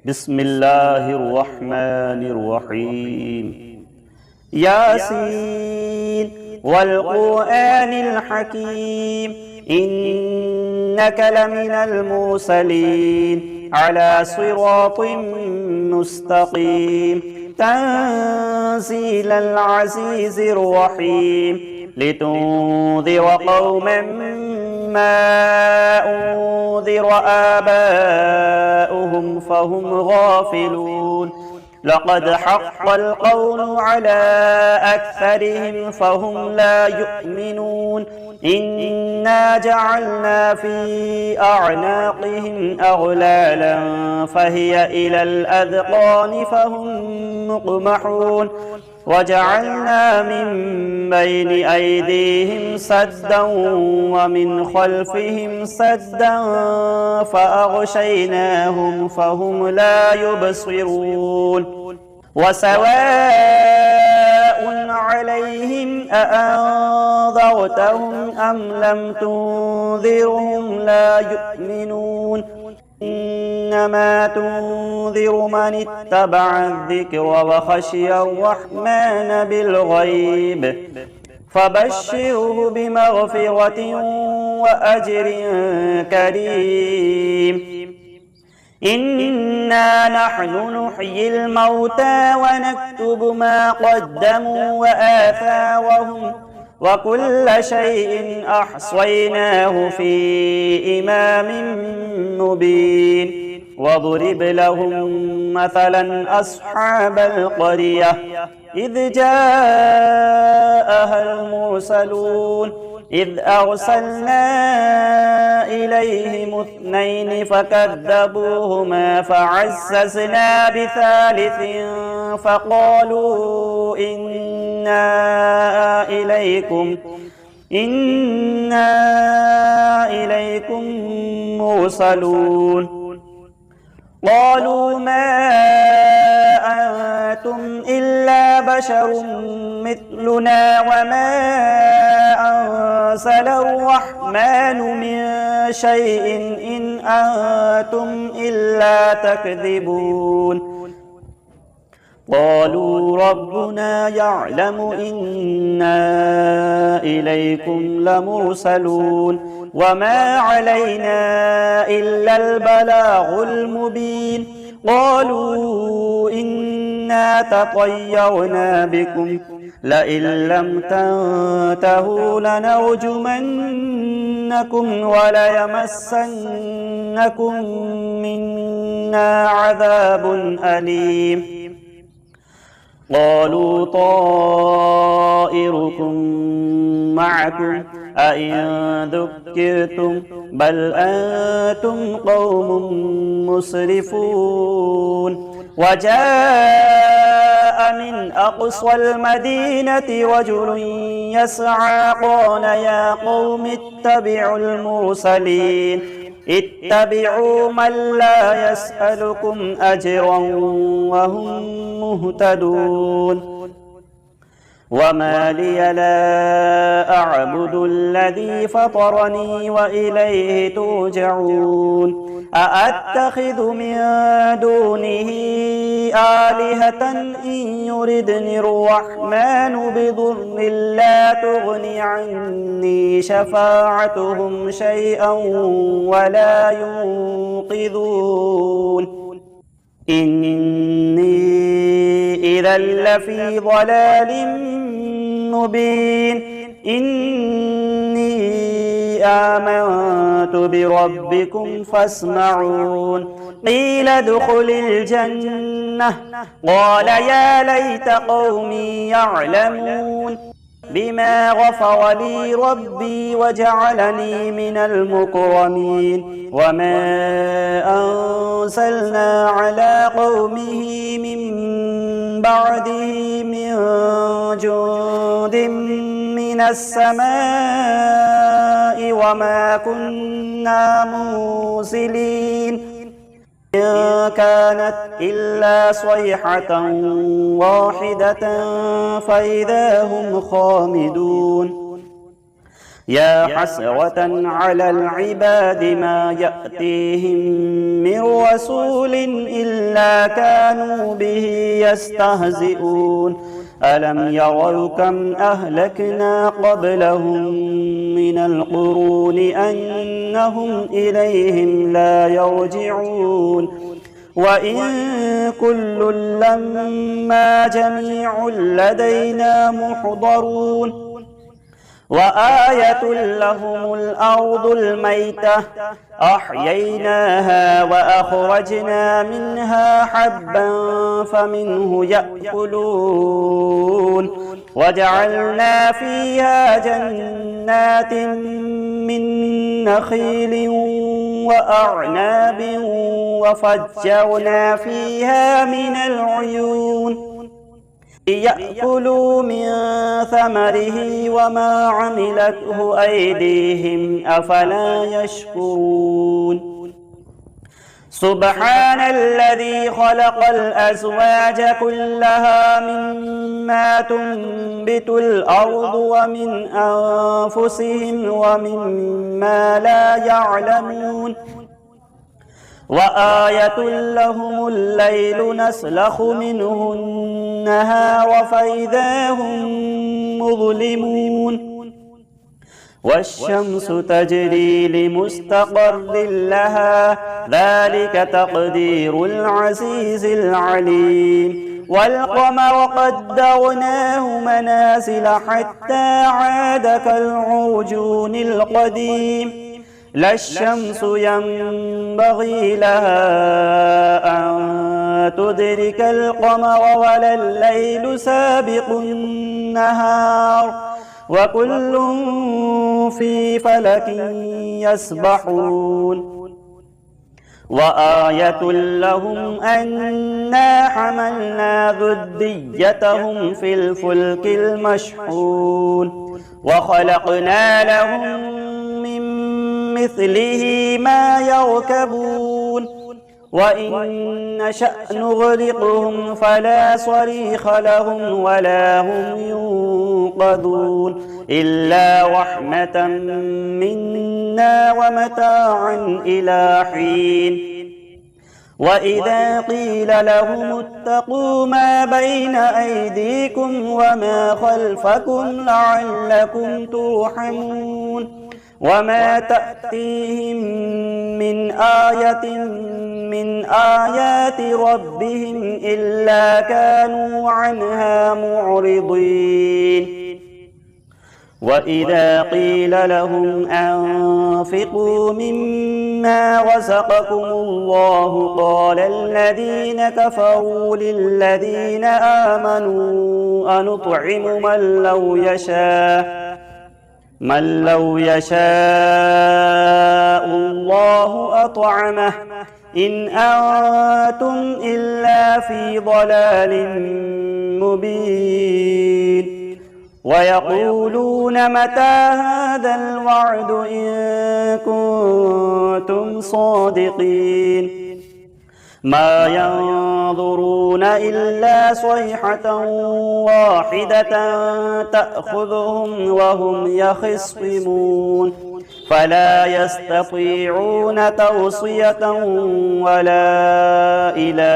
بسم الله الرحمن الرحيم ياسين والقرآن الحكيم إنك لمن المرسلين على صراط مستقيم تنزيل العزيز الرحيم لتنذر قوما ما أنذر آباؤهم فهم غافلون لقد حق القول على أكثرهم فهم لا يؤمنون إنا جعلنا في أعناقهم أغلالا فهي إلى الأذقان فهم مقمحون وجعلنا من بين أيديهم سدا ومن خلفهم سدا فأغشيناهم فهم لا يبصرون وسواء عليهم أأنذرتهم أم لم تنذرهم لا يؤمنون إنما تنذر من اتبع الذكر وخشي الرحمن بالغيب فبشره بمغفرة وأجر كريم إنا نحن نحيي الموتى ونكتب ما قدموا وآثارهم وكل شيء أحصيناه في إمام مبين واضرب لهم مثلا أصحاب القرية إذ جاءها المرسلون إذ أرسلنا إليهم اثنين فكذبوهما فعززنا بثالث فقالوا إنا إليكم مرسلون قالوا ما أنتم إلا بشر مثلنا وما أنزل الرحمن من شيء إن أنتم إلا تكذبون قالوا ربنا يعلم إنا إليكم لمرسلون وما علينا إلا البلاغ المبين قالوا إنا تطيرنا بكم لئن لم تنتهوا لنرجمنكم وليمسنكم منا عذاب أليم قالوا طائركم معكم أئن ذكرتم بل أنتم قوم مسرفون وجاء من أقصى المدينة رجل يسعى قال يا قوم اتبعوا المرسلين اتبعوا من لا يسألكم أجرا وهم مهتدون وما لي لا أعبد الذي فطرني وإليه ترجعون أأتخذ من دونه آلهة إن يردني الرحمن بضر لا تغني عني شفاعتهم شيئا ولا ينقذون إني إذا لفي ضلال مبين إني آمنت بربكم فاسمعون قيل ادخل الجنة قال يا ليت قومي يعلمون بما غفر لي ربي وجعلني من المكرمين وما أنزلنا على قومه من بعده من جند من السماء وما كنا منزلين إن كانت إلا صيحة واحدة فإذا هم خامدون يا حسرة على العباد ما يأتيهم من رسول إلا كانوا به يستهزئون ألم يروا كم أهلكنا قبلهم من القرون أنهم إليهم لا يرجعون وإن كل لما جميع لدينا محضرون وآية لهم الأرض الميتة أحييناها وأخرجنا منها حبا فمنه يأكلون وجعلنا فيها جنات من نخيل وأعناب وفجرنا فيها من العيون ليأكلوا من ثمره وما عملته أيديهم أفلا يشكرون سبحان الذي خلق الأزواج كلها مما تنبت الأرض ومن أنفسهم ومما لا يعلمون وآية لهم الليل نسلخ منه النهار فإذا هم مظلمون والشمس تجري لمستقر لها ذلك تقدير العزيز العليم والقمر قدرناه منازل حتى عاد كالعرجون القديم لا الشمس ينبغي لها أن تدرك القمر ولا الليل سابق النهار وكل في فلك يسبحون وآية لهم أنا حملنا ذريتهم في الفلك المشحون وخلقنا لهم من مثله ما يركبون وإن نشأ نغرقهم فلا صريخ لهم ولا هم ينقذون إلا رحمة منا ومتاعا إلى حين وإذا قيل لهم اتقوا ما بين أيديكم وما خلفكم لعلكم ترحمون وما تأتيهم من آية من آيات ربهم إلا كانوا عنها معرضين وإذا قيل لهم أنفقوا مما رزقكم الله قال الذين كفروا للذين آمنوا أنطعم من لو يشاء الله أطعمه إن أنتم إلا في ضلال مبين ويقولون متى هذا الوعد إن كنتم صادقين ما ينظرون إلا صيحة واحدة تأخذهم وهم يخصمون فلا يستطيعون توصية ولا إلى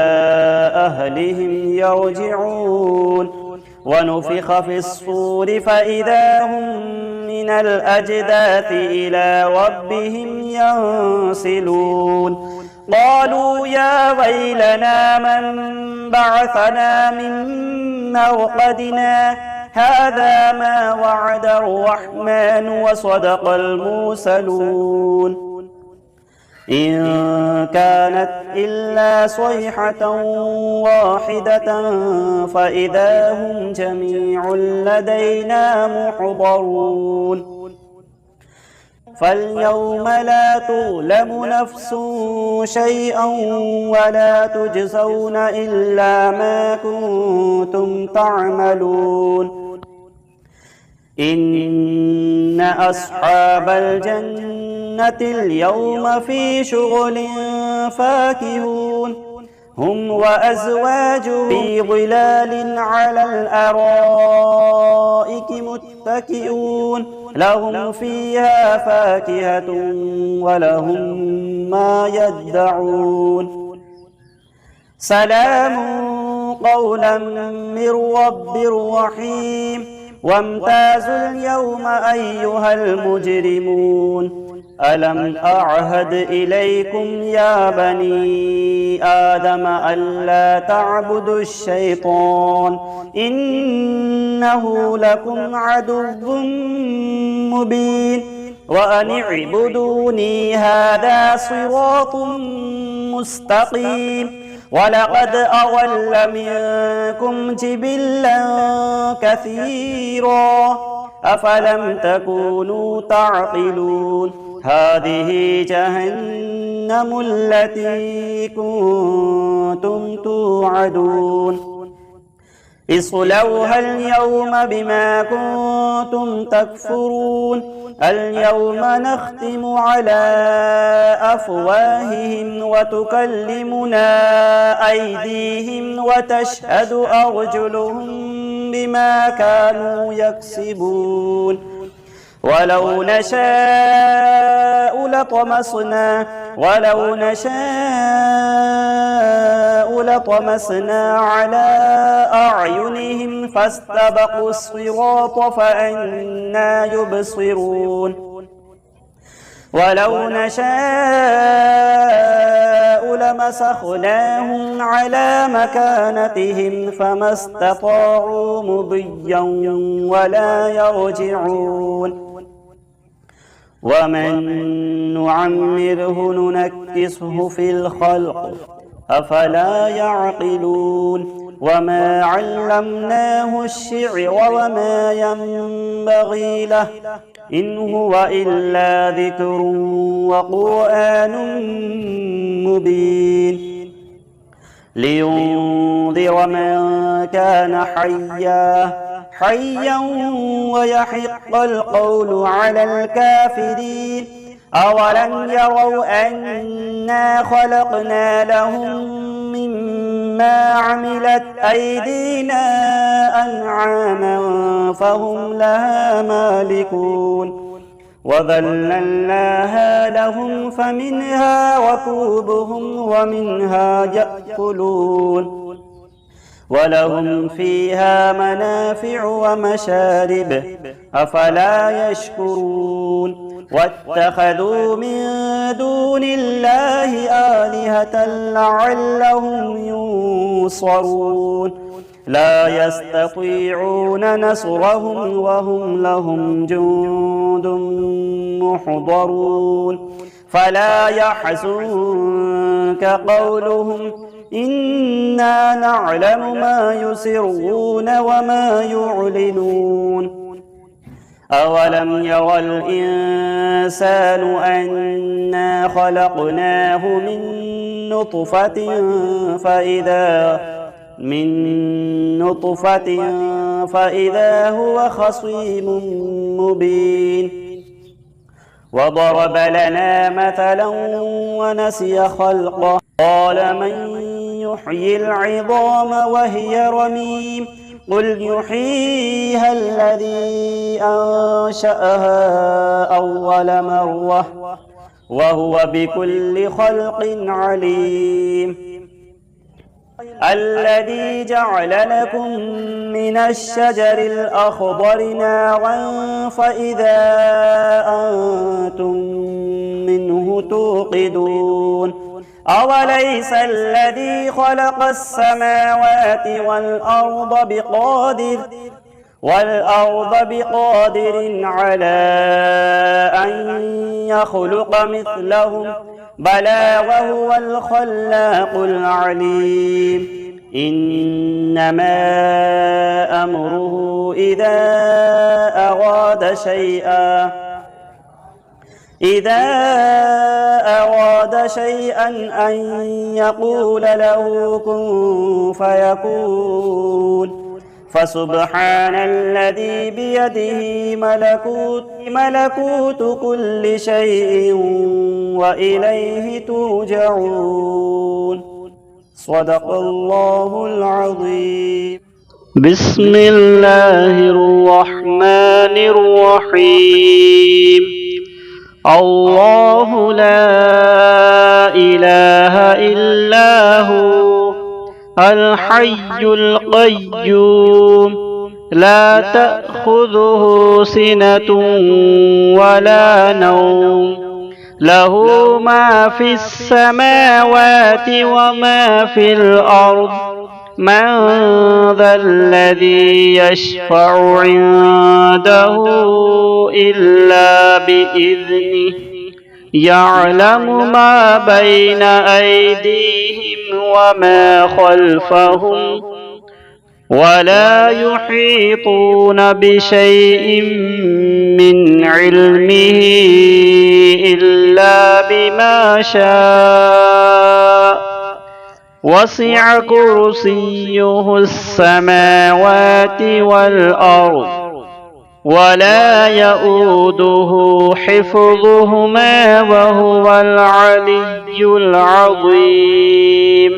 أهلهم يرجعون ونفخ في الصور فإذا هم من الأجداث إلى ربهم ينسلون قالوا يا ويلنا من بعثنا من مرقدنا هذا ما وعد الرحمن وصدق المرسلون إن كانت إلا صيحة واحدة فإذا هم جميع لدينا محضرون فاليوم لا تظلم نفس شيئا ولا تجزون إلا ما كنتم تعملون إن أصحاب الجنة اليوم في شغل فاكهون هم وأزواجهم في ظلال على الأرائك متكئون لهم فيها فاكهة ولهم ما يدعون سلام قولا من رب رحيم وامتازوا اليوم أيها المجرمون ألم أعهد إليكم يا بني آدم ألا تعبدوا الشيطان إنه لكم عدو مبين وأن اعبدوني هذا صراط مستقيم ولقد أضل منكم جبلا كثيرا أفلم تكونوا تعقلون هذه جهنم التي كنتم توعدون اصلوها اليوم بما كنتم تكفرون اليوم نختم على أفواههم وتكلمنا أيديهم وتشهد أرجلهم بما كانوا يكسبون ولو نشاء لطمسنا على أعينهم فاستبقوا الصراط فأنى يبصرون ولو نشاء لمسخناهم على مكانتهم فما استطاعوا مضيا ولا يرجعون ومن نعمره ننكسه في الخلق أفلا يعقلون وما علمناه الشعر وما ينبغي له إن هو إلا ذكر وقرآن مبين لينذر من كان حيا ويحق القول على الكافرين أولم يروا أنا خلقنا لهم مما عملت أيدينا أنعاما فهم لها مالكون وذللناها لهم فمنها ركوبهم ومنها يأكلون ولهم فيها منافع ومشارب أفلا يشكرون واتخذوا من دون الله آلهة لعلهم ينصرون لا يستطيعون نصرهم وهم لهم جند محضرون فلا يحزنك قولهم إنا نعلم ما يسرون وما يعلنون أولم يرى الإنسان أنا خلقناه من نطفة فإذا هو خصيم مبين وضرب لنا مثلا ونسي خلقه قال من يحيي العظام وهي رميم قل يحييها الذي أنشأها أول مرة وهو بكل خلق عليم الذي جعل لكم من الشجر الأخضر نارا فإذا أنتم منه توقدون أوليس الذي خلق السماوات والأرض بقادر على أن يخلق مثلهم بلى وهو الخلاق العليم إنما أمره إذا أراد شيئا أن يقول له كن فيكون فسبحان الذي بيده ملكوت كل شيء وإليه ترجعون صدق الله العظيم. بسم الله الرحمن الرحيم. الله لا إله إلا هو الحي القيوم لا تأخذه سنة ولا نوم له ما في السماوات وما في الأرض من ذا الذي يشفع عنده إلا بإذنه يعلم ما بين أيديهم وما خلفهم ولا يحيطون بشيء من علمه إلا بما شاء وسع كرسيه السماوات والأرض ولا يؤوده حفظهما وهو العلي العظيم.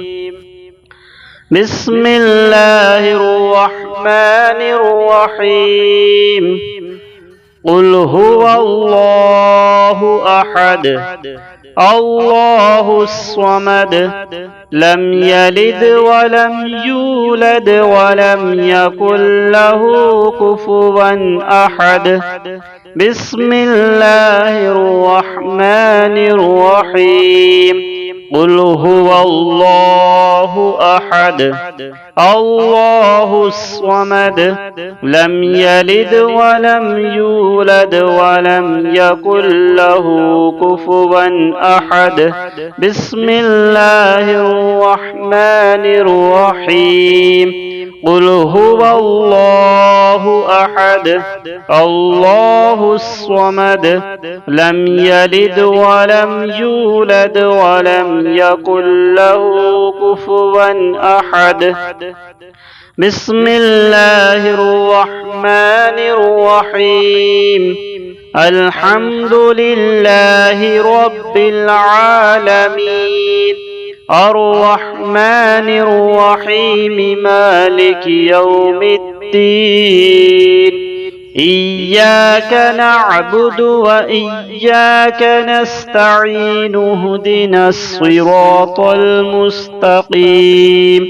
بسم الله الرحمن الرحيم. قل هو الله أحد الله الصمد لم يلد ولم يولد ولم يكن له كفوا أحد. بسم الله الرحمن الرحيم. قل هو الله أحد الله الصمد لم يلد ولم يولد ولم يكن له كفوا أحد. بسم الله الرحمن الرحيم. قل هو الله أحد الله الصمد لم يلد ولم يولد ولم يكن له كفوا أحد. بسم الله الرحمن الرحيم. الحمد لله رب العالمين الرحمن الرحيم مالك يوم الدين إياك نعبد وإياك نستعين اهدنا الصراط المستقيم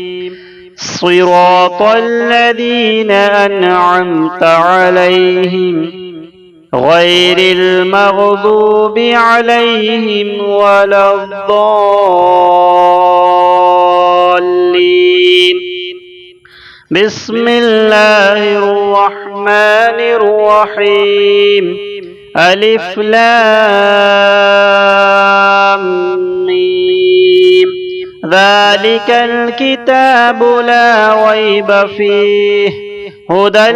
صراط الذين أنعمت عليهم غير المغضوب عليهم ولا الضالين. بسم الله الرحمن الرحيم. ألف لام ميم ذلك الكتاب لا ريب فيه هدى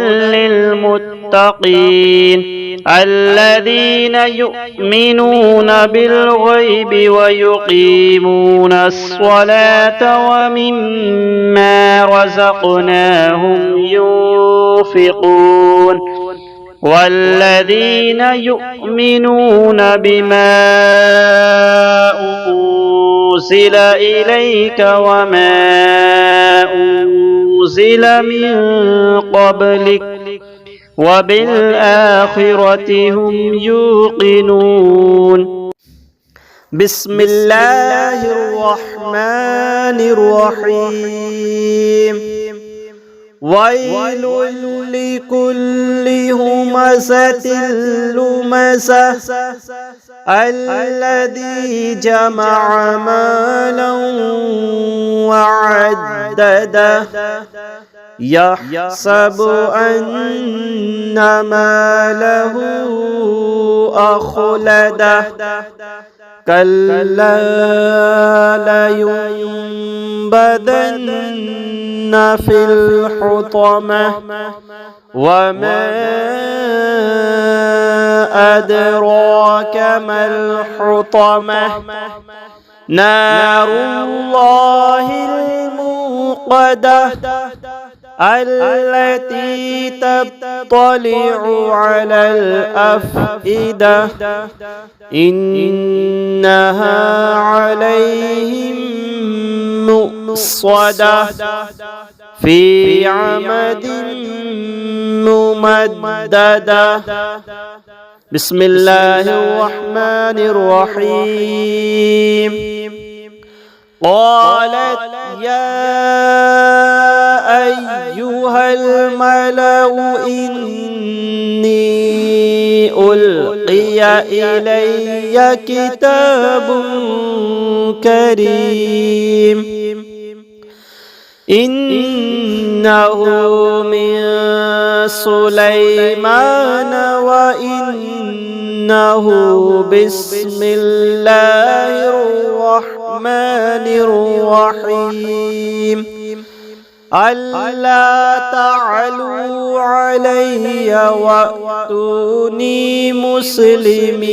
للمتقين الذين يؤمنون بالغيب ويقيمون الصلاة ومما رزقناهم ينفقون والذين يؤمنون بما أنزل إليك وما أنزل من قبلك وبالآخرة هم يوقنون. بسم الله الرحمن الرحيم. ويل لكل همزة لمزة الذي جمع مالا وعدده يحسب أن ماله أخلده كلا لينبذن في الحطمة وما أدراك ما الحطمة نار الله الموقدة التي تطلع على الأفئدة إنها عليهم مؤصدة في عمد ممددة. بسم الله الرحمن الرحيم. قالت يا أيها الملأ إني ألقي إلي كتاب كريم إنه من سليمان وإنه بسم الله الرحمن الرحيم ألا تعلوا علي وأتوني مسلمين.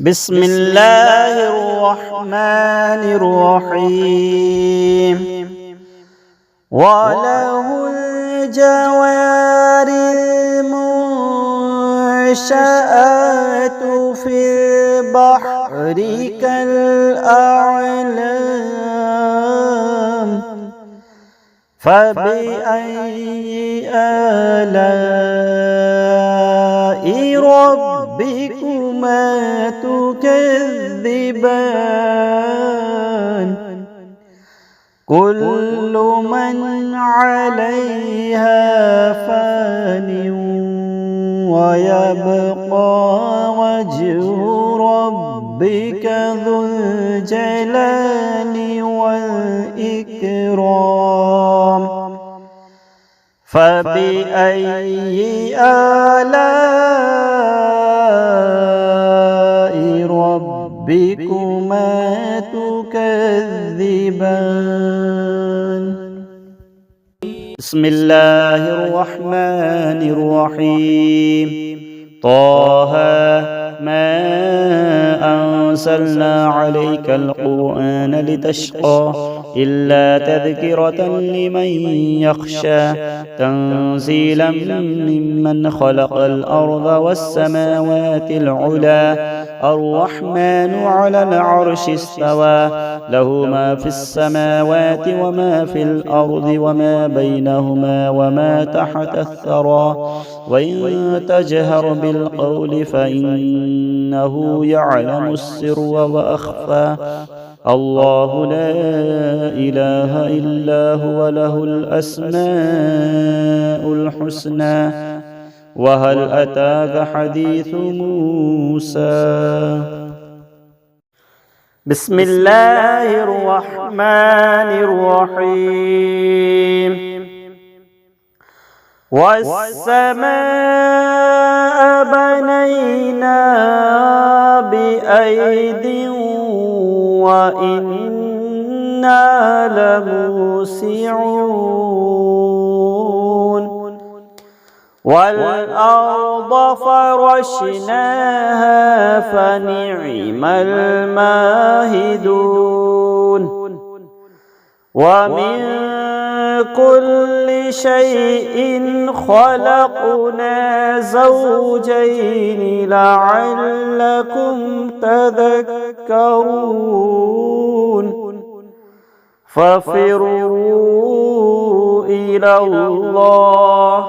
بسم الله الرحمن الرحيم. وله الجوار المنشآت في البحر كالأعلام فبأي آلاء ربكما تكذبان كل من عليها فان ويبقى وجه ربك ذو الجلال والإكرام فبأي آلاء ربكما تكذبان. بسم الله الرحمن الرحيم. طه ما أنزلنا عليك القرآن لتشقى إلا تذكرة لمن يخشى تنزيلا ممن خلق الأرض والسماوات العلى الرحمن على العرش استوى له ما في السماوات وما في الأرض وما بينهما وما تحت الثرى وإن تجهر بالقول فإنه يعلم السر وأخفى الله لا إله إلا هو له الأسماء الحسنى. وهل أتاك حديث موسى؟ بسم الله الرحمن الرحيم. والسماء بنيناها بأيد وإنا لموسعون والأرض فرشناها فنعم الماهدون ومن كل شيء خلقنا زوجين لعلكم تذكرون ففروا إلى الله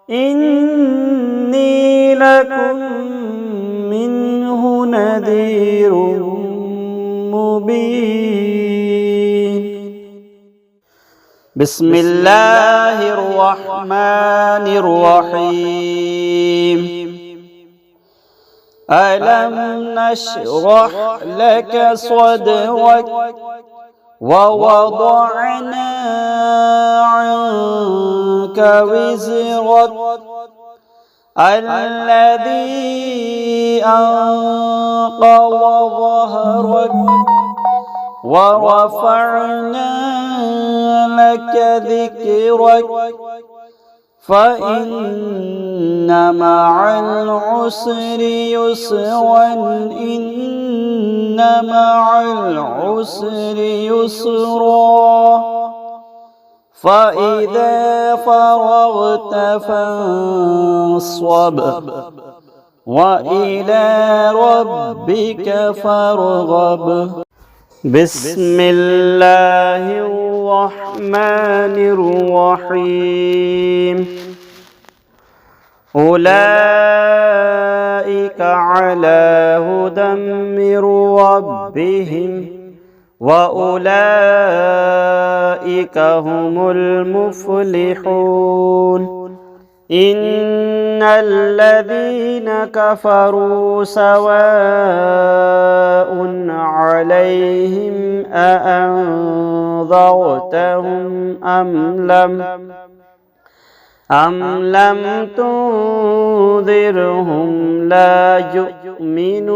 إني لكم منه نذير مبين. بسم الله الرحمن الرحيم. ألم نشرح لك صدرك ووضعنا عنك وزرك الذي أنقض ظهرك ورفعنا لك ذكرك فإن مع العسر يسرا إن مع العسر يسرا فإذا فرغت فانصب وإلى ربك فارغب. بسم الله الرحمن الرحيم أولئك على هدى من ربهم وأولئك هم المفلحون إن الذين كفروا سواء عليهم أأنذرتهم أم لم تنذرهم لا يؤمنون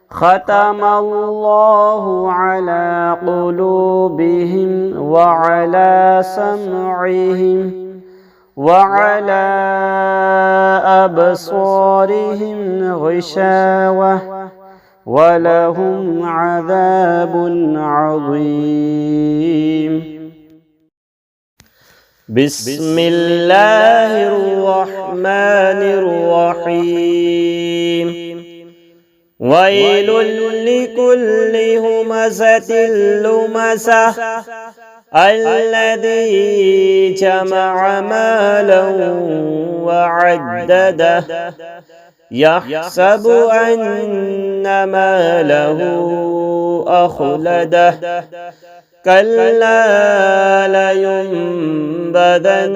ختم الله على قلوبهم وعلى سمعهم وعلى أبصارهم غشاوة ولهم عذاب عظيم. بسم الله الرحمن الرحيم ويل لكل همزة لمزة الذي جمع مالا وعدده يحسب أن ماله أخلده كلا لينبذن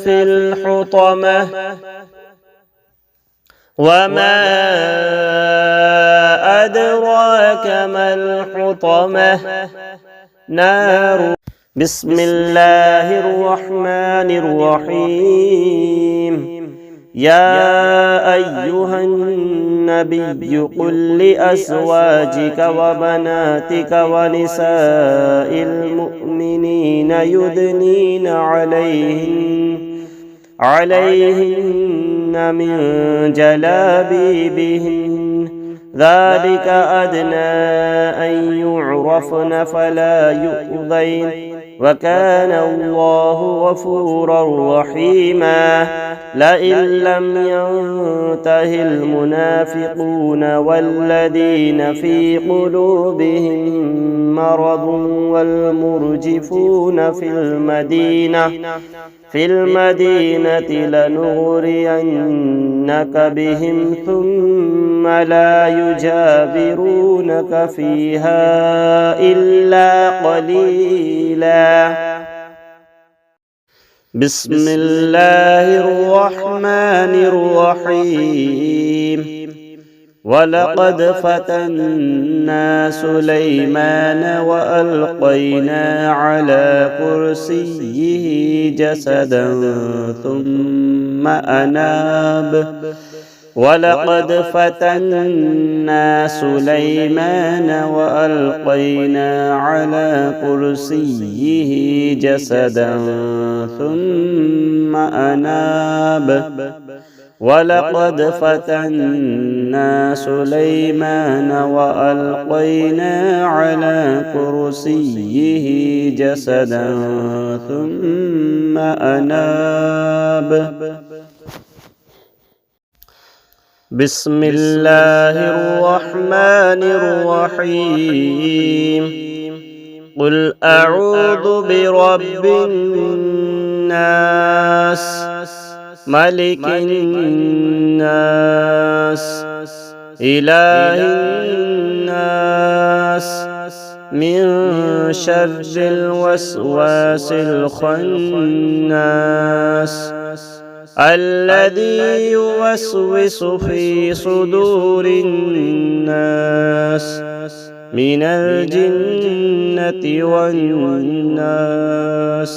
في الحطمة وما أدراك ما الحطمة نار. بسم الله الرحمن الرحيم يا أيها النبي قل لأزواجك وبناتك ونساء المؤمنين يدنين عليهن من جلابيبهن ذلك أدنى أن يعرفن فلا يؤذين وكان الله غفورا رحيما. لئن لم ينته المنافقون والذين في قلوبهم مرض والمرجفون في المدينة لنغرينك بهم ثم لا يجاورونك فيها إلا قليلا. بسم الله الرحمن الرحيم ولقد فتنا سليمان وألقينا على كرسيه جسدا ثم أناب. ولقد فتنا سليمان وألقينا على كرسيه جسدا ثم أناب. ولقد فتنا سليمان وألقينا على كرسيه جسدا ثم أناب. بسم الله الرحمن الرحيم قل أعوذ برب الناس ملك الناس إله الناس من شر الوسواس الخناس الذي يوسوس في صدور الناس من الجنة والناس.